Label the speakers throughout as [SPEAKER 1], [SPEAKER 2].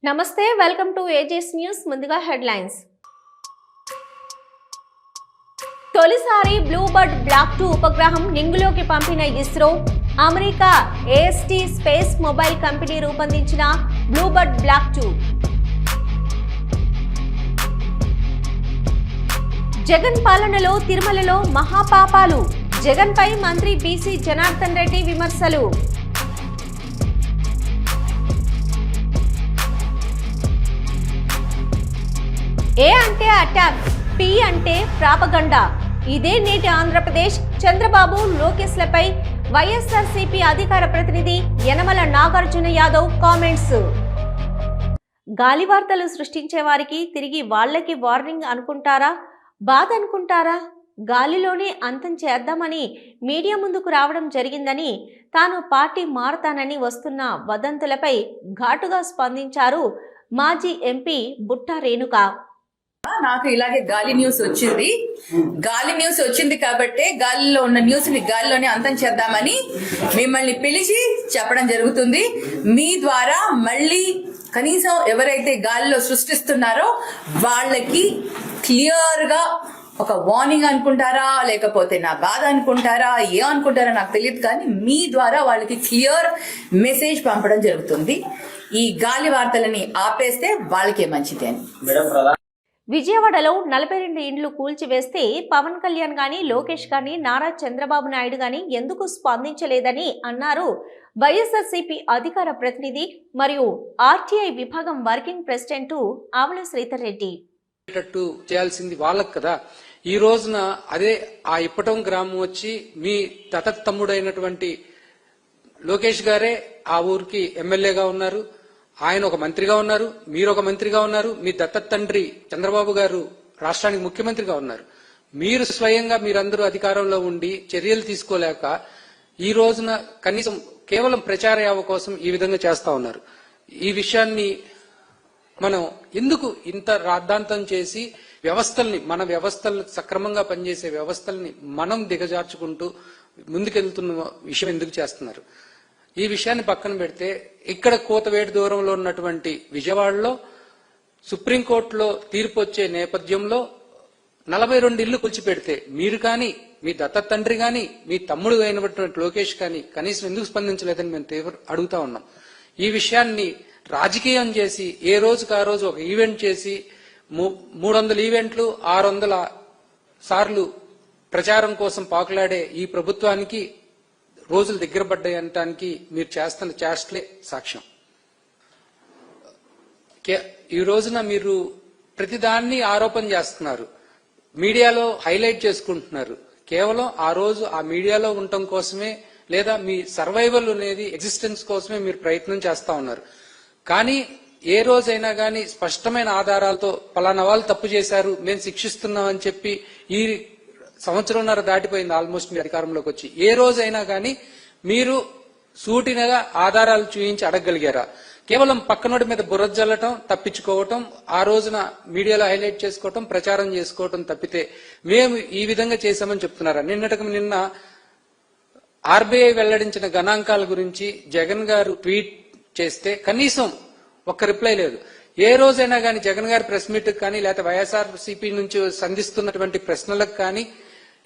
[SPEAKER 1] నమస్తే, welcome to ages news. ముందుగా headlines. తొలిసారి బ్లూబర్డ్ బ్లాక్ 2 ఉపగ్రహం నింగిలోకి పంపిన ISRO. America AST space mobile company రూపొందించిన బ్లూబర్డ్ బ్లాక్ 2. జగన్ పాలనలో తిరుమలలో మహాపాపాలు. జగన్ పై మంత్రి బీసీ జనార్దన్ రెడ్డి విమర్శలు. ఏ అంటే అటాక్, పి అంటే ప్రాపగండా. ఇదే నేటి ఆంధ్రప్రదేశ్. చంద్రబాబు లోకేష్లపై వైఎస్ఆర్సీపీ అధికార ప్రతినిధి యనమల నాగార్జున యాదవ్ కామెంట్స్. గాలి వార్తలు సృష్టించే వారికి తిరిగి వాళ్ళకి వార్నింగ్ అనుకుంటారా, బాధ అనుకుంటారా? గాలిలోనే అంతం చేద్దామని మీడియా ముందుకు రావడం జరిగిందని, తాను పార్టీ మారతానని వస్తున్న వదంతులపై ఘాటుగా స్పందించారు మాజీ ఎంపీ బుట్టా రేణుక.
[SPEAKER 2] నాకు ఇలాగే గాలి న్యూస్ వచ్చింది కాబట్టి గాలిలో ఉన్న న్యూస్ ని గాలిలోనే అంతం చేద్దామని మిమ్మల్ని పిలిచి చెప్పడం జరుగుతుంది. మీ ద్వారా మళ్ళీ కనీసం ఎవరైతే గాలిలో సృష్టిస్తున్నారో వాళ్ళకి క్లియర్ గా ఒక వార్నింగ్ అనుకుంటారా, లేకపోతే నా బాధ అనుకుంటారా, ఏమనుకుంటారా నాకు తెలియదు, కానీ మీ ద్వారా వాళ్ళకి క్లియర్ మెసేజ్ పంపడం జరుగుతుంది. ఈ గాలి వార్తలని ఆపేస్తే వాళ్ళకే మంచిది అని.
[SPEAKER 1] విజయవాడలో 42 ఇండ్లు కూల్చివేస్తే పవన్ కళ్యాణ్ గాని, లోకేష్ గాని, నారా చంద్రబాబు నాయుడు గాని ఎందుకు స్పందించలేదని అన్నారు వైఎస్ఆర్సీపీ అధికార ప్రతినిధి మరియు ఆర్టీఐ విభాగం వర్కింగ్ ప్రెసిడెంట్ ఆవుల శ్రీధర్ రెడ్డి.
[SPEAKER 3] చేయాల్సింది వాళ్ళకి కదా. ఈ రోజున అదే ఆ ఇప్పటం గ్రామం వచ్చి మీ తమ్ముడైనటువంటి లోకేష్ గారే ఆ ఊరికి ఎమ్మెల్యేగా ఉన్నారు, ఆయన ఒక మంత్రిగా ఉన్నారు, మీరు ఒక మంత్రిగా ఉన్నారు, మీ దత్తత తండ్రి చంద్రబాబు గారు రాష్ట్రానికి ముఖ్యమంత్రిగా ఉన్నారు. మీరు స్వయంగా మీరందరూ అధికారంలో ఉండి చర్యలు తీసుకోలేక ఈ రోజున కనీసం కేవలం ప్రచార యావ కోసం ఈ విధంగా చేస్తా ఉన్నారు. ఈ విషయాన్ని మనం ఎందుకు ఇంత రాద్ధాంతం చేసి మన వ్యవస్థలను సక్రమంగా పనిచేసే వ్యవస్థల్ని మనం దిగజార్చుకుంటూ ముందుకెళ్తున్న విషయం ఎందుకు చేస్తున్నారు? ఈ విషయాన్ని పక్కన పెడితే ఇక్కడ కోతవేటు దూరంలో ఉన్నటువంటి విజయవాడలో సుప్రీంకోర్టులో తీర్పు వచ్చే నేపథ్యంలో 42 ఇళ్లు కూల్చిపెడితే మీరు కానీ, మీ దత్తత తండ్రి కానీ, మీ తమ్ముడు అయినటువంటి లోకేష్ కానీ కనీసం ఎందుకు స్పందించలేదని మేము అడుగుతా ఉన్నాం. ఈ విషయాన్ని రాజకీయం చేసి ఏ రోజుకు ఆ రోజు ఒక ఈవెంట్ చేసి 300 ఈవెంట్లు 600 సార్లు ప్రచారం కోసం పాకులాడే ఈ ప్రభుత్వానికి రోజులు దగ్గర పడ్డాయి అనటానికి మీరు చేస్తున్న చేష్టలే సాక్ష్యం. ఈ రోజున మీరు ప్రతిదాన్ని ఆరోపణ చేస్తున్నారు, మీడియాలో హైలైట్ చేసుకుంటున్నారు. కేవలం ఆ రోజు ఆ మీడియాలో ఉండటం కోసమే, లేదా మీ సర్వైవల్ అనేది ఎగ్జిస్టెన్స్ కోసమే మీరు ప్రయత్నం చేస్తా ఉన్నారు. కానీ ఏ రోజైనా కానీ స్పష్టమైన ఆధారాలతో పలానా వాళ్ళు తప్పు చేశారు, మేము శిక్షిస్తున్నామని చెప్పి ఈ సంవత్సరంన్నర దాటిపోయింది ఆల్మోస్ట్ మీ అధికారంలోకి వచ్చి, ఏ రోజైనా కానీ మీరు సూటినగా ఆధారాలు చూపించి అడగగలిగారా? కేవలం పక్కనోడి మీద బుర్ర జల్లటం, తప్పించుకోవటం, ఆ రోజున మీడియాలో హైలైట్ చేసుకోవటం, ప్రచారం చేసుకోవటం తప్పితే మేము ఈ విధంగా చేశామని చెప్తున్నారా? నిన్న ఆర్బీఐ వెల్లడించిన గణాంకాల గురించి జగన్ గారు ట్వీట్ చేస్తే కనీసం ఒక్క రిప్లై లేదు. ఏ రోజైనా కానీ జగన్ గారి ప్రెస్ మీట్ కానీ, లేకపోతే వైఎస్ఆర్సీపీ నుంచి సంధిస్తున్నటువంటి ప్రశ్నలకు కానీ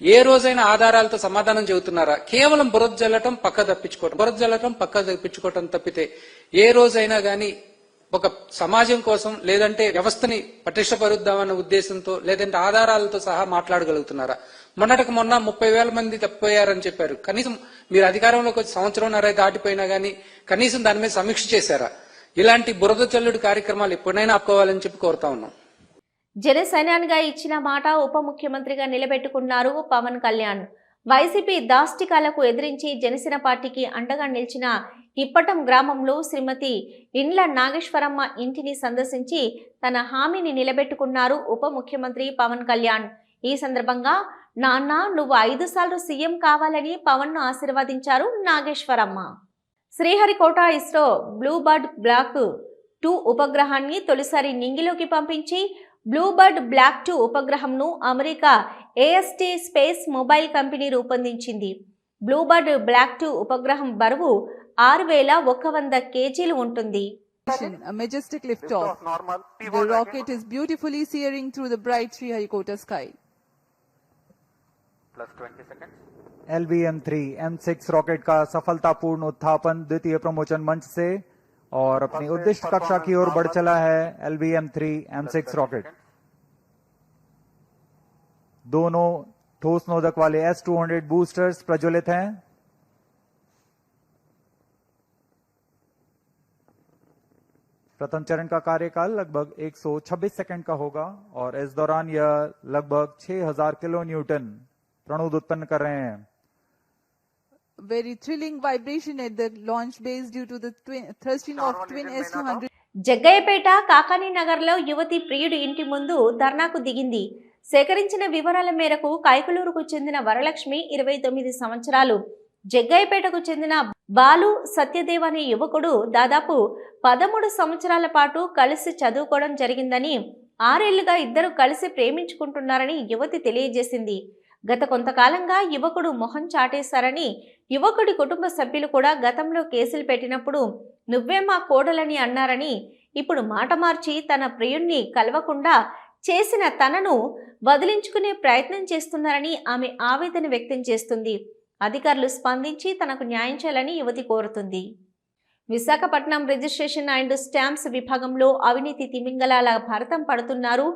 [SPEAKER 3] ఏ రోజైనా ఆధారాలతో సమాధానం చెబుతున్నారా? కేవలం బురద జల్లటం, పక్క తప్పించుకోవటం తప్పితే ఏ రోజైనా కానీ ఒక సమాజం కోసం, లేదంటే వ్యవస్థని పటిష్టపరుద్దామన్న ఉద్దేశంతో, లేదంటే ఆధారాలతో సహా మాట్లాడగలుగుతున్నారా? మొన్నటికి మొన్న 30,000 మంది తప్పిపోయారని చెప్పారు. కనీసం మీరు అధికారంలోకి వచ్చి సంవత్సరంన్నర దాటిపోయినా కానీ కనీసం దాని మీద సమీక్ష చేశారా? ఇలాంటి బురద చల్లుడు కార్యక్రమాలు ఎప్పుడైనా ఆపుకోవాలని చెప్పి కోరుతా ఉన్నాం.
[SPEAKER 1] జనసేనానిగా ఇచ్చిన మాట ఉప ముఖ్యమంత్రిగా నిలబెట్టుకున్నారు పవన్ కళ్యాణ్. వైసీపీ దాష్టికాలకు ఎదిరించి జనసేన పార్టీకి అండగా నిలిచిన ఇప్పటం గ్రామంలో శ్రీమతి ఇండ్ల నాగేశ్వరమ్మ ఇంటిని సందర్శించి తన హామీని నిలబెట్టుకున్నారు ఉప ముఖ్యమంత్రి పవన్ కళ్యాణ్. ఈ సందర్భంగా నాన్న నువ్వు 5 సార్లు సీఎం కావాలని పవన్ ను ఆశీర్వదించారు నాగేశ్వరమ్మ. శ్రీహరికోట ఇస్రో బ్లూబర్డ్ బ్లాక్ 2 ఉపగ్రహాన్ని తొలిసారి నింగిలోకి పంపించి బ్లూబర్డ్ బ్లాక్ 2 ఉపగ్రహంను America AST space mobile company రూపొందించింది. బ్లూబర్డ్ బ్లాక్ 2 ఉపగ్రహం బరువు 6,100 కేజీలు ఉంటుంది.
[SPEAKER 4] A majestic liftoff. The rocket is beautifully searing through the bright Sriharikota sky.
[SPEAKER 5] Plus 20 seconds.
[SPEAKER 6] LVM-3 M6 rocket का सफलतापूर्ण उत्थापन द्वितीय प्रमोचन मंच से और अपनी उद्दिष्ट कक्षा की ओर बढ़ चला है LVM-3 M6 रॉकेट। दोनों ठोस नोदक वाले S-200 बूस्टर्स प्रज्वलित हैं। प्रथम चरण का कार्यकाल लगभग 126 सेकंड का होगा और इस दौरान यह लगभग 6000 किलो न्यूटन प्रणोद उत्पन्न कर रहे हैं।
[SPEAKER 4] Very thrilling vibration at the launch base due to the thrusting of twin S-200.
[SPEAKER 1] Jaggayyapeta Kakani నగర్లో యువతి ప్రియుడి ఇంటి ముందు ధర్నాకు దిగింది. సేకరించిన వివరాల మేరకు కైకలూరుకు చెందిన వరలక్ష్మి 29 సంవత్సరాలు, జగ్గయ్యపేటకు చెందిన బాలు సత్యదేవ్ అనే యువకుడు దాదాపు 13 సంవత్సరాల పాటు కలిసి చదువుకోవడం జరిగిందని, 6 ఏళ్లుగా ఇద్దరు కలిసి ప్రేమించుకుంటున్నారని యువతి తెలియజేసింది. గత కొంతకాలంగా యువకుడు మొహం చాటేశారని, యువకుడి కుటుంబ సభ్యులు కూడా గతంలో కేసులు పెట్టినప్పుడు నువ్వే మా కోడలని అన్నారని, ఇప్పుడు మాట మార్చి తన ప్రియుణ్ణి కలవకుండా చేసిన తనను వదిలించుకునే ప్రయత్నం చేస్తున్నారని ఆమె ఆవేదన వ్యక్తం చేస్తుంది. అధికారులు స్పందించి తనకు న్యాయం చేయాలని యువతి కోరుతుంది. విశాఖపట్నం రిజిస్ట్రేషన్ అండ్ స్టాంప్స్ విభాగంలో అవినీతి తిమింగలాల భరతం పడుతున్నారు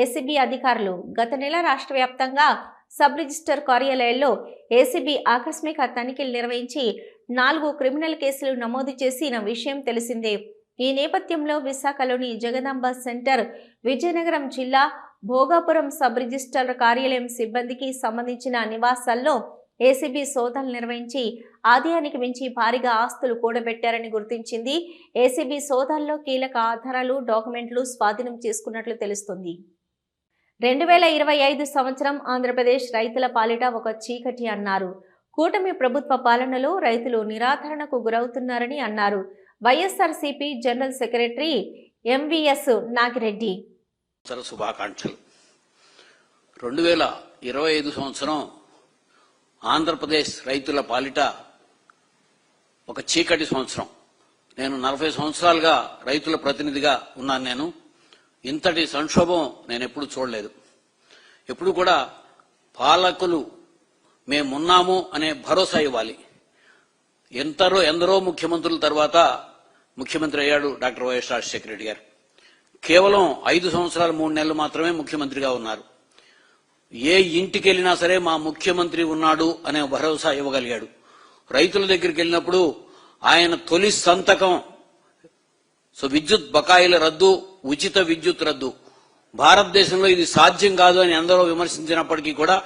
[SPEAKER 1] ఏసీబీ అధికారులు. గత నెల రాష్ట్ర వ్యాప్తంగా సబ్ రిజిస్టర్ కార్యాలయాల్లో ఏసీబీ ఆకస్మిక తనిఖీలు నిర్వహించి 4 క్రిమినల్ కేసులు నమోదు చేసిన విషయం తెలిసిందే. ఈ నేపథ్యంలో విశాఖలోని జగదాంబ సెంటర్, విజయనగరం జిల్లా భోగాపురం సబ్ రిజిస్టర్ కార్యాలయం సిబ్బందికి సంబంధించిన నివాసాల్లో ఏసీబీ సోదాలు నిర్వహించి ఆదాయానికి మించి భారీగా ఆస్తులు కూడబెట్టారని గుర్తించింది. ఏసీబీ సోదాల్లో కీలక ఆధారాలు, డాక్యుమెంట్లు స్వాధీనం చేసుకున్నట్లు తెలుస్తుంది. 2025 సంవత్సరం ఆంధ్రప్రదేశ్ రైతుల పాలిట ఒక చీకటి అన్నారు. కూటమి ప్రభుత్వ పాలనలో రైతులు నిరాదరణకు గురవుతున్నారని అన్నారు. YSRCP general secretary MVS Nagireddy.
[SPEAKER 7] శుభాకాంక్షలు. 2025 సంవత్సరం ఆంధ్రప్రదేశ్ రైతుల పాలిట ఒక చీకటి సంవత్సరం. నేను 40 సంవత్సరాలుగా రైతుల ప్రతినిధిగా ఉన్నాను. నేను ఇంతటి సంక్షోభం నేను ఎప్పుడు చూడలేదు. ఎప్పుడు కూడా పాలకులు మేమున్నాము అనే భరోసా ఇవ్వాలి. ఎందరో ముఖ్యమంత్రుల తర్వాత ముఖ్యమంత్రి అయ్యాడు డాక్టర్ వైఎస్ రాజశేఖర రెడ్డి గారు. కేవలం 5 సంవత్సరాలు 3 నెలలు మాత్రమే ముఖ్యమంత్రిగా ఉన్నారు. ఏ ఇంటికి వెళ్ళినా సరే మా ముఖ్యమంత్రి ఉన్నాడు అనే భరోసా ఇవ్వగలిగాడు. రైతుల దగ్గరికి వెళ్ళినప్పుడు ఆయన తొలి సంతకం విద్యుత్ బకాయిల రద్దు, ఉచిత విద్యుత్ రద్దు. భారతదేశంలో ఇది సాధ్యం కాదు అని అందరూ విమర్శించినప్పటికీ కూడా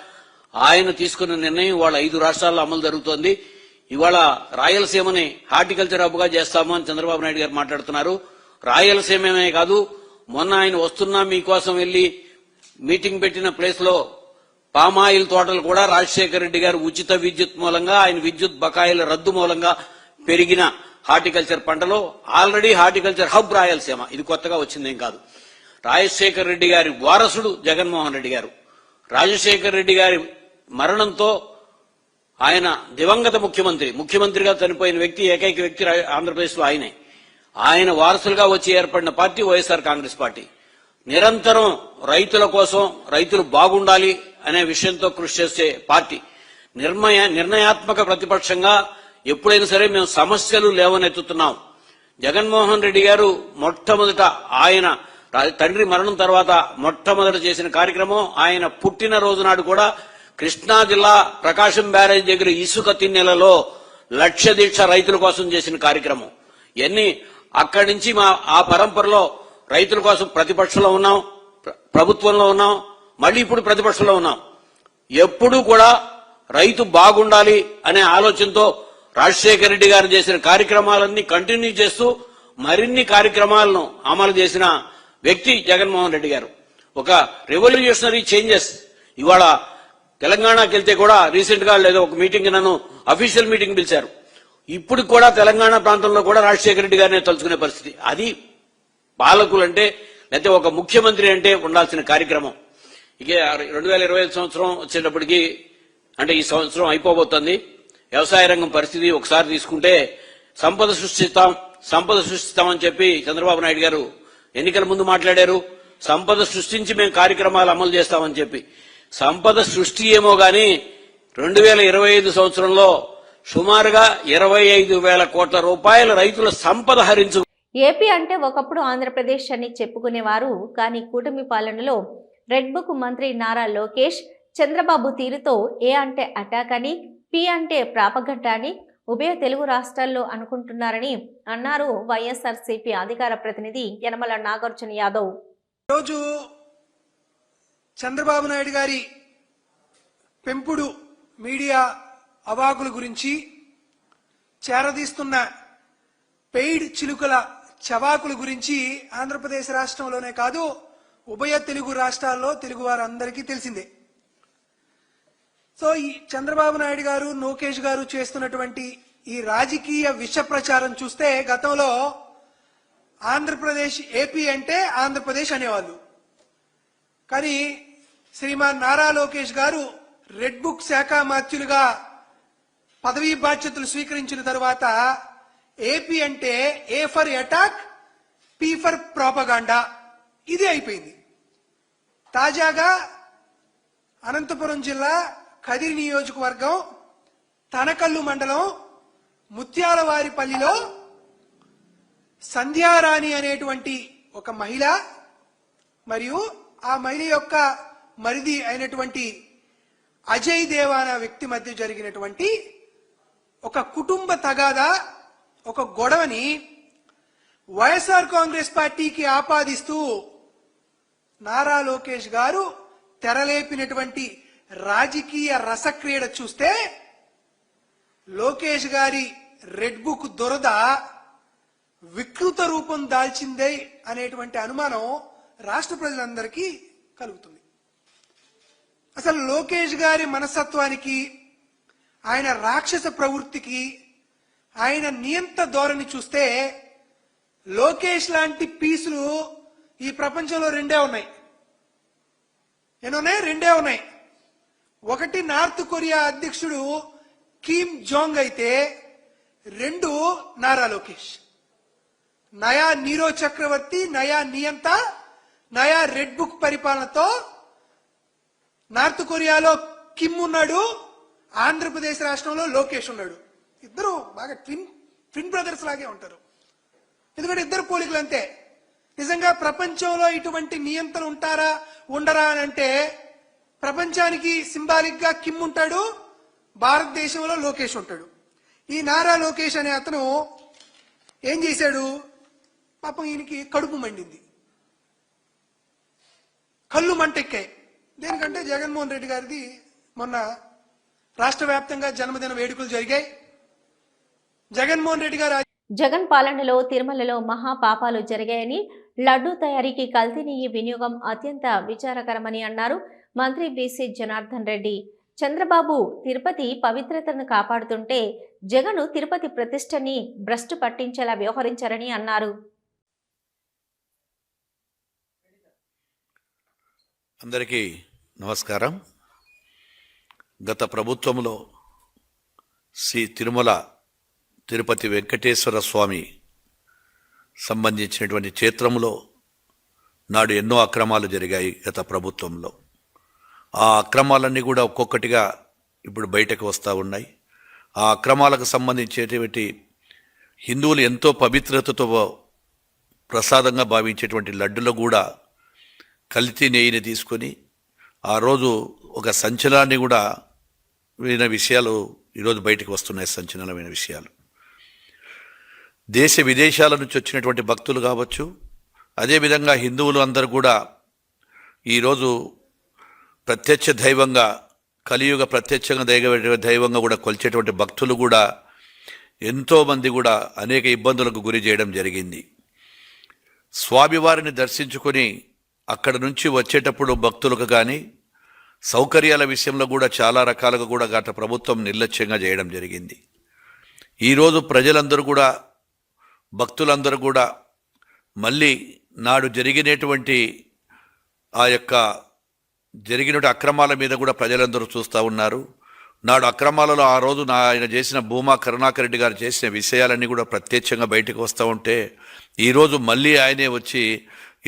[SPEAKER 7] ఆయన తీసుకున్న నిర్ణయం ఇవాళ 5 రాష్ట్రాల్లో అమలు జరుగుతోంది. ఇవాళ రాయలసీమని హార్టికల్చర్ హబ్గా చేస్తాము అని చంద్రబాబు నాయుడు గారు మాట్లాడుతున్నారు. రాయలసీమే కాదు, మొన్న ఆయన వస్తున్నా మీకోసం వెళ్లి మీటింగ్ పెట్టిన ప్లేస్ లో పామాయిల్ తోటలు కూడా రాజశేఖర రెడ్డి గారు ఉచిత విద్యుత్ మూలంగా, ఆయన విద్యుత్ బకాయిల రద్దు మూలంగా పెరిగిన హార్టికల్చర్ పంటలో ఆల్రెడీ హార్టికల్చర్ హబ్ రాయలసీమ. ఇది కొత్తగా వచ్చిందేం కాదు. రాజశేఖర రెడ్డి గారి వారసుడు జగన్మోహన్ రెడ్డి గారు. రాజశేఖర రెడ్డి గారి మరణంతో ఆయన దివంగత ముఖ్యమంత్రిగా చనిపోయిన వ్యక్తి, ఏకైక వ్యక్తి ఆంధ్రప్రదేశ్ లో ఆయనే. ఆయన వారసులుగా వచ్చి ఏర్పడిన పార్టీ వైఎస్ఆర్ కాంగ్రెస్ పార్టీ. నిరంతరం రైతుల కోసం, రైతులు బాగుండాలి అనే విషయంతో కృషి చేసే పార్టీ. నిర్ణయాత్మక ప్రతిపక్షంగా ఎప్పుడైనా సరే మేము సమస్యలు లేవనెత్తుతున్నాం. జగన్మోహన్ రెడ్డి గారు మొట్టమొదట ఆయన తండ్రి మరణం తర్వాత మొట్టమొదట చేసిన కార్యక్రమం, ఆయన పుట్టినరోజు నాడు కూడా కృష్ణా జిల్లా ప్రకాశం బ్యారేజ్ దగ్గర ఇసుక తిన్నెలలో లక్ష్య దీక్ష రైతుల కోసం చేసిన కార్యక్రమం. ఇవన్నీ అక్కడి నుంచి ఆ పరంపరలో రైతుల కోసం ప్రతిపక్షంలో ఉన్నాం, ప్రభుత్వంలో ఉన్నాం, మళ్ళీ ఇప్పుడు ప్రతిపక్షంలో ఉన్నాం. ఎప్పుడూ కూడా రైతు బాగుండాలి అనే ఆలోచనతో రాజశేఖర రెడ్డి గారు చేసిన కార్యక్రమాలన్నీ కంటిన్యూ చేస్తూ మరిన్ని కార్యక్రమాలను అమలు చేసిన వ్యక్తి జగన్మోహన్ రెడ్డి గారు. ఒక రెవల్యూషనరీ చేంజెస్. ఇవాళ తెలంగాణకి వెళ్తే కూడా రీసెంట్ గా లేదా ఒక మీటింగ్ నన్ను అఫీషియల్ మీటింగ్ పిలిచారు. ఇప్పుడు కూడా తెలంగాణ ప్రాంతంలో కూడా రాజశేఖర రెడ్డి గారినే తలుచుకునే పరిస్థితి. అది పాలకులు అంటే, లేకపోతే ఒక ముఖ్యమంత్రి అంటే ఉండాల్సిన కార్యక్రమం. ఇక 2025 సంవత్సరం వచ్చేటప్పటికి, అంటే ఈ సంవత్సరం అయిపోబోతోంది. వ్యవసాయ రంగం పరిస్థితి ఒకసారి తీసుకుంటే సంపద సృష్టిస్తాం, సంపద సృష్టిస్తామని చెప్పి చంద్రబాబు నాయుడు గారు ఎన్నికల ముందు మాట్లాడారు. సంపద సృష్టించి మేము కార్యక్రమాలు అమలు చేస్తామని చెప్పి. సంపద సృష్టి ఏమో గాని 2025 సంవత్సరంలో సుమారుగా 25,000 కోట్ల రూపాయల రైతుల సంపద హరించు.
[SPEAKER 1] ఏపీ అంటే ఒకప్పుడు ఆంధ్రప్రదేశ్ అని చెప్పుకునేవారు. కానీ కూటమి పాలనలో రెడ్ బుక్ మంత్రి నారా లోకేష్ చంద్రబాబు తీరుతో ఏ అంటే అటాక్ అని, పి అంటే ప్రాపగంట అని ఉభయ తెలుగు రాష్ట్రాల్లో అనుకుంటున్నారని అన్నారు వైఎస్ఆర్సీపీ అధికార ప్రతినిధి యనమల నాగార్జున యాదవ్.
[SPEAKER 5] రోజు చంద్రబాబు నాయుడు గారి పెంపుడు మీడియా అవాకుల గురించి, చేరదీస్తున్న పెయిడ్ చిలుకల చవాకుల గురించి ఆంధ్రప్రదేశ్ రాష్ట్రంలోనే కాదు ఉభయ తెలుగు రాష్ట్రాల్లో తెలుగు వారందరికీ తెలిసిందే. సో ఈ చంద్రబాబు నాయుడు గారు, లోకేష్ గారు చేస్తున్నటువంటి ఈ రాజకీయ విష ప్రచారం చూస్తే గతంలో ఆంధ్రప్రదేశ్, ఏపీ అంటే ఆంధ్రప్రదేశ్ అనేవాళ్ళు. కానీ శ్రీమాన్ నారా లోకేష్ గారు రెడ్ బుక్ శాఖ మంత్రులుగా పదవీ బాధ్యతలు స్వీకరించిన తరువాత ఏపీ అంటే A for attack, P for propaganda ఇది అయిపోయింది. తాజాగా అనంతపురం జిల్లా కదిరి నియోజకవర్గం తనకల్లు మండలం ముత్యాలవారిపల్లిలో సంధ్యారాణి అనేటువంటి ఒక మహిళ మరియు ఆ మహిళ యొక్క మరిది అయినటువంటి అజయ్ దేవ్ అనే వ్యక్తి మధ్య జరిగినటువంటి ఒక కుటుంబ తగాదా, ఒక గొడవని వైఎస్ఆర్ కాంగ్రెస్ పార్టీకి ఆపాదిస్తూ నారా లోకేష్ గారు తెరలేపినటువంటి రాజకీయ రసక్రీడ చూస్తే లోకేష్ గారి రెడ్ బుక్ దురద వికృత రూపం దాల్చిందే అనేటువంటి అనుమానం రాష్ట్ర ప్రజలందరికీ కలుగుతుంది. అసలు లోకేష్ గారి మనస్తత్వానికి, ఆయన రాక్షస ప్రవృత్తికి, ఆయన నియంత ధోరణి చూస్తే లోకేష్ లాంటి పీసులు ఈ ప్రపంచంలో రెండే ఉన్నాయి. ఎన్నున్నాయి? రెండే ఉన్నాయి. ఒకటి నార్త్ కొరియా అధ్యక్షుడు కిమ్ జోంగ్ అయితే, రెండు నారా లోకేష్. నయా నీరో చక్రవర్తి, నయా నియంత, నయా రెడ్ బుక్ పరిపాలనతో నార్త్ కొరియాలో కిమ్ ఉన్నాడు, ఆంధ్రప్రదేశ్ రాష్ట్రంలో లోకేష్ ఉన్నాడు. ఇద్దరు బాగా ట్విన్ బ్రదర్స్ లాగే ఉంటారు. ఎందుకంటే ఇద్దరు పోలికలు అంతే. నిజంగా ప్రపంచంలో ఇటువంటి నియంత్రణ ఉంటారా ఉండరా అని అంటే ప్రపంచానికి సింబాలిక్ గా కిమ్ ఉంటాడు, భారతదేశంలో లోకేష్ ఉంటాడు. ఈ నారా లోకేష్ అనే అతను ఏం చేశాడు? పాపం ఈయనకి కడుపు మండింది, కళ్ళు మంటెక్కాయి. దేనికంటే జగన్మోహన్ రెడ్డి గారిది మొన్న రాష్ట్ర వ్యాప్తంగా జన్మదిన వేడుకలు జరిగాయి. జగన్మోహన్ రెడ్డి గారు
[SPEAKER 1] జగన్ పాలనలో తిరుమలలో మహాపాపాలు జరిగాయని, లడ్డూ తయారీకి కల్తీ నెయ్యి వినియోగం అత్యంత విచారకరమని అన్నారు మంత్రి బీసీ జనార్దన్ రెడ్డి. చంద్రబాబు తిరుపతి పవిత్రతను కాపాడుతుంటే జగన్ తిరుపతి ప్రతిష్టని భ్రష్టు పట్టించేలా వ్యవహరించారని అన్నారు.
[SPEAKER 7] అందరికీ నమస్కారం. గత ప్రభుత్వంలో శ్రీ తిరుమల తిరుపతి వెంకటేశ్వర స్వామి సంబంధించినటువంటి క్షేత్రంలో నాడు ఎన్నో అక్రమాలు జరిగాయి గత ప్రభుత్వంలో. ఆ అక్రమాలన్నీ కూడా ఒక్కొక్కటిగా ఇప్పుడు బయటకు వస్తూ ఉన్నాయి. ఆ అక్రమాలకు సంబంధించేటువంటి హిందువులు ఎంతో పవిత్రతతో ప్రసాదంగా భావించేటువంటి లడ్డులో కూడా కల్తీ నెయ్యిని తీసుకొని ఆ రోజు ఒక సంచలనాన్ని కూడా విన విషయాలు ఈరోజు బయటకు వస్తున్నాయి. సంచలనమైన విషయాలు. దేశ విదేశాల నుంచి వచ్చినటువంటి భక్తులు కావచ్చు, అదేవిధంగా హిందువులు అందరూ కూడా ఈరోజు ప్రత్యక్ష దైవంగా, కలియుగ ప్రత్యక్షంగా దైవంగా కూడా కొలిచేటువంటి భక్తులు కూడా ఎంతోమంది కూడా అనేక ఇబ్బందులకు గురి చేయడం జరిగింది. స్వామివారిని దర్శించుకొని అక్కడ నుంచి వచ్చేటప్పుడు భక్తులకు కానీ సౌకర్యాల విషయంలో కూడా చాలా రకాలుగా కూడా గత ప్రభుత్వం నిర్లక్ష్యంగా చేయడం జరిగింది. ఈరోజు ప్రజలందరూ కూడా, భక్తులందరూ కూడా మళ్ళీ నాడు జరిగినటువంటి ఆ యొక్క జరిగిన అక్రమాల మీద కూడా ప్రజలందరూ చూస్తూ ఉన్నారు.
[SPEAKER 8] నాడు అక్రమాలలో ఆ రోజు ఆయన చేసిన భూమా కరుణాకర్ రెడ్డి గారు చేసిన విషయాలన్నీ కూడా ప్రత్యక్షంగా బయటకు వస్తూ ఉంటే ఈరోజు మళ్ళీ ఆయనే వచ్చి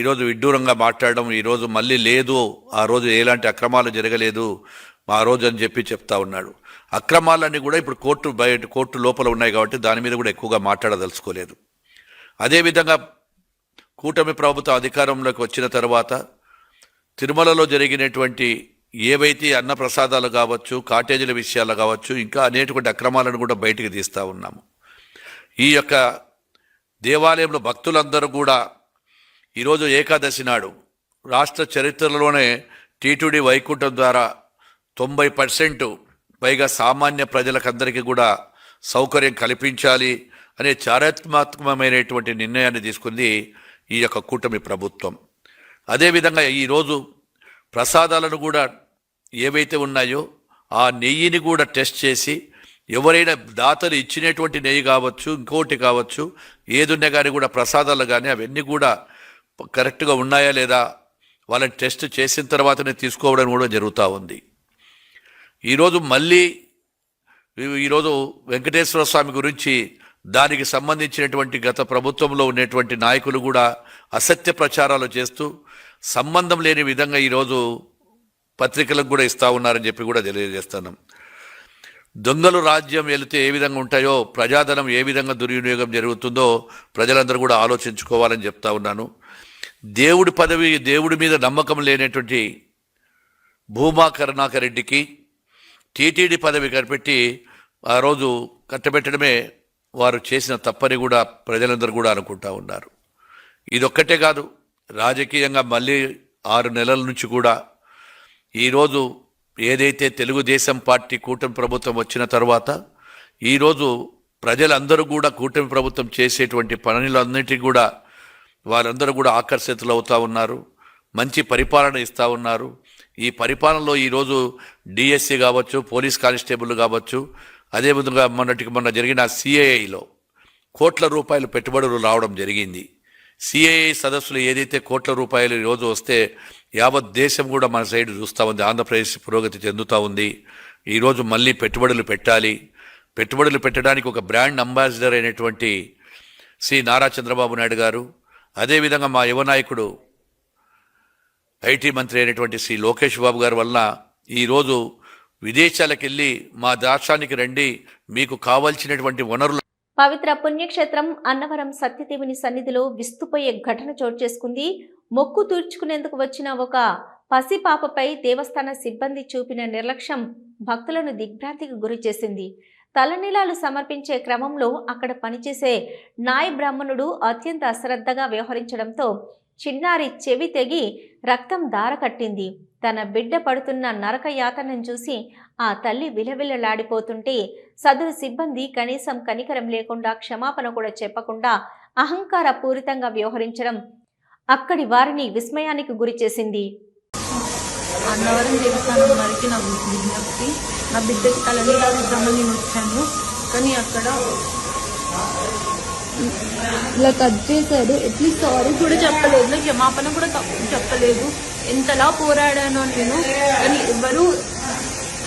[SPEAKER 8] ఈరోజు విడ్డూరంగా మాట్లాడడం, ఈరోజు మళ్ళీ లేదు, ఆ రోజు ఎలాంటి అక్రమాలు జరగలేదు ఆ రోజు అని చెప్పి చెప్తా ఉన్నాడు. అక్రమాలన్నీ కూడా ఇప్పుడు కోర్టు లోపల ఉన్నాయి కాబట్టి దాని మీద కూడా ఎక్కువగా మాట్లాడదలుచుకోలేదు. అదేవిధంగా కూటమి ప్రభుత్వం అధికారంలోకి వచ్చిన తర్వాత తిరుమలలో జరిగినటువంటి ఏవైతే అన్నప్రసాదాలు కావచ్చు, కాటేజీల విషయాలు కావచ్చు, ఇంకా అనేటువంటి అక్రమాలను కూడా బయటికి తీస్తూ ఉన్నాము. ఈ యొక్క దేవాలయంలో భక్తులందరూ కూడా ఈరోజు ఏకాదశి నాడు రాష్ట్ర చరిత్రలోనే టీటీడీ వైకుంఠం ద్వారా 90% పైగా సామాన్య ప్రజలకందరికీ కూడా సౌకర్యం కల్పించాలి అనే చారిత్రాత్మకమైనటువంటి నిర్ణయాన్ని తీసుకుంది ఈ యొక్క కూటమి ప్రభుత్వం. అదేవిధంగా ఈరోజు ప్రసాదాలను కూడా ఏవైతే ఉన్నాయో ఆ నెయ్యిని కూడా టెస్ట్ చేసి ఎవరైనా దాతలు ఇచ్చినటువంటి నెయ్యి కావచ్చు, ఇంకోటి కావచ్చు, ఏదున్నా కానీ కూడా ప్రసాదాలు కానీ అవన్నీ కూడా కరెక్ట్గా ఉన్నాయా లేదా వాళ్ళని టెస్ట్ చేసిన తర్వాతనే తీసుకోవడం కూడా జరుగుతూ ఉంది. ఈరోజు వెంకటేశ్వర స్వామి గురించి దానికి సంబంధించినటువంటి గత ప్రభుత్వంలో ఉన్నటువంటి నాయకులు కూడా అసత్య ప్రచారాలు చేస్తూ సంబంధం లేని విధంగా ఈరోజు పత్రికలకు కూడా ఇస్తూ ఉన్నారని చెప్పి కూడా తెలియజేస్తున్నాం. దొంగలు రాజ్యం వెళితే ఏ విధంగా ఉంటాయో ప్రజాధనం ఏ విధంగా దుర్వినియోగం జరుగుతుందో ప్రజలందరూ కూడా ఆలోచించుకోవాలని చెప్తా ఉన్నాను. దేవుడి మీద నమ్మకం లేనటువంటి భూమా కరుణాకర్ రెడ్డికి టీటీడీ పదవి కనిపెట్టి ఆ రోజు కట్టబెట్టడమే వారు చేసిన తప్పని కూడా ప్రజలందరూ కూడా అనుకుంటా ఉన్నారు. ఇదొక్కటే కాదు, రాజకీయంగా మళ్ళీ 6 నెలల నుంచి కూడా ఈరోజు ఏదైతే తెలుగుదేశం పార్టీ కూటమి ప్రభుత్వం వచ్చిన తర్వాత ఈరోజు ప్రజలందరూ కూడా కూటమి ప్రభుత్వం చేసేటువంటి పనులన్నిటికీ కూడా వారందరూ కూడా ఆకర్షితులు అవుతూ ఉన్నారు. మంచి పరిపాలన ఇస్తూ ఉన్నారు. ఈ పరిపాలనలో ఈరోజు డిఎస్సి కావచ్చు, పోలీస్ కానిస్టేబుల్ కావచ్చు, అదేవిధంగా మొన్న జరిగిన సిఐఐలో కోట్ల రూపాయలు పెట్టుబడులు రావడం జరిగింది. సిఐఐ సదస్సులు ఏదైతే కోట్ల రూపాయలు ఈరోజు వస్తే యావత్ దేశం కూడా మన సైడ్ చూస్తూ ఉంది. ఆంధ్రప్రదేశ్ పురోగతి చెందుతూ ఉంది. ఈరోజు మళ్ళీ పెట్టుబడులు పెట్టాలి. పెట్టుబడులు పెట్టడానికి ఒక బ్రాండ్ అంబాసిడర్ అయినటువంటి శ్రీ నారా చంద్రబాబు నాయుడు గారు, అదేవిధంగా మా యువ నాయకుడు ఐటీ మంత్రి అయినటువంటి శ్రీ లోకేష్ బాబు గారి వల్ల ఈరోజు విదేశాలకు వెళ్ళి మా రాష్ట్రానికి రండి, మీకు కావాల్సినటువంటి వనరులు.
[SPEAKER 1] పవిత్ర పుణ్యక్షేత్రం అన్నవరం సత్యదేవుని సన్నిధిలో విస్తుపోయే ఘటన చోటు చేసుకుంది. మొక్కు తీర్చుకునేందుకు వచ్చిన ఒక పసిపాపపై దేవస్థాన సిబ్బంది చూపిన నిర్లక్ష్యం భక్తులను దిగ్భ్రాంతికి గురి చేసింది. తలనీలాలు సమర్పించే క్రమంలో అక్కడ పనిచేసే నాయ బ్రాహ్మణుడు అత్యంత అశ్రద్ధగా వ్యవహరించడంతో చిన్నారి చెవి తెగి రక్తం దారకట్టింది. తన బిడ్డ పడుతున్న నరక యాతనను చూసి ఆ తల్లి విలవిలలాడిపోతుంటే సదరు సిబ్బంది కనీసం కనికరం లేకుండా క్షమాపణ కూడా చెప్పకుండా అహంకార పూరితంగా వ్యవహరించడం అక్కడి వారిని విస్మయానికి గురి చేసింది.
[SPEAKER 9] అన్నవరం దేవస్థానం వారికి నా విజ్ఞప్తి, నా బిడ్డకి తలనీలాలు ఇద్దామని నేను వచ్చాను, కానీ అక్కడ ఇలా కట్ చేశాడు. ఎట్లీస్ట్ సారీ కూడా చెప్పలేదు, క్షమాపణ కూడా చెప్పలేదు. ఎంతలా పోరాడానో నేను, కానీ ఎవరు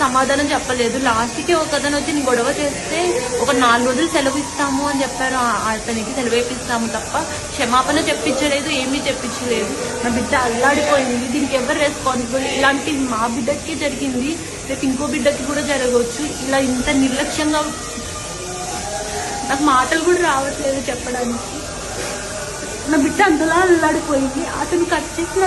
[SPEAKER 9] సమాధానం చెప్పలేదు. లాస్ట్కి ఒక అతను వచ్చి నేను గొడవ చేస్తే ఒక 4 రోజులు సెలవు ఇస్తాము అని చెప్పారు. అతనికి సెలవు ఇప్పిస్తాము తప్ప క్షమాపణ చెప్పించలేదు, ఏమీ చెప్పించలేదు. నా బిడ్డ అల్లాడిపోయింది. దీనికి ఎవరు రెస్పాన్సిబుల్? ఇలాంటి మా బిడ్డకి జరిగింది, రేపు ఇంకో బిడ్డకి కూడా జరగవచ్చు. ఇలా ఇంత నిర్లక్ష్యంగా నాకు మాటలు కూడా రావట్లేదు చెప్పడానికి. నా బిడ్డ అంతలా అల్లాడిపోయింది. అతను కట్ చేసినా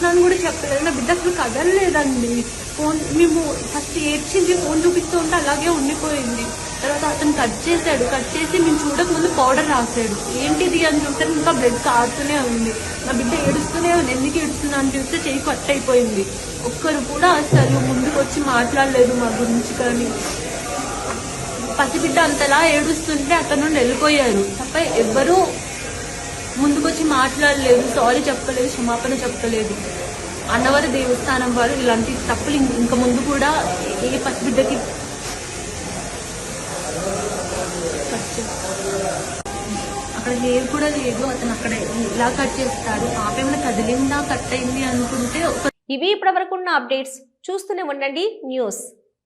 [SPEAKER 9] అని కూడా చెప్పలేదు. నా బిడ్డ అసలు కదలలేదండి. ఫోన్ మేము ఫస్ట్ ఏడ్చింది, ఫోన్ చూపిస్తూ ఉంటే అలాగే ఉండిపోయింది. తర్వాత అతను కట్ చేశాడు. కట్ చేసి మేము చూడకముందు పౌడర్ రాశాడు. ఏంటిది అని చూస్తే ఇంకా బ్లడ్ కారుతూనే ఉంది. నా బిడ్డ ఏడుస్తూనే ఉంది. ఎందుకు ఏడుస్తున్నా అని చూస్తే చెయ్యి కట్ అయిపోయింది. ఒక్కరు కూడా అసలు ముందుకు వచ్చి మాట్లాడలేదు మా గురించి. కానీ పసిబిడ్డ అంతలా ఏడుస్తుంటే అక్కడ నుండి వెళ్ళిపోయారు తప్ప ఎవ్వరూ ముందుకొచ్చి మాట్లాడలేదు, సారీ చెప్పలేదు, క్షమాపణ చెప్పలేదు. అన్నవర దేవస్థానం వారు ఇలాంటి తప్పులు ఇంక ముందు కూడా ఏ పసిబిడ్డకి అక్కడ హెయిర్ కూడా లేదు. అతను అక్కడ ఇలా కట్ చేస్తాడు. పాప ఏమైనా కదిలిందా, కట్ అయింది అనుకుంటే.
[SPEAKER 1] ఇవి ఇప్పటివరకు ఉన్న అప్డేట్స్. చూస్తూనే ఉండండి న్యూస్.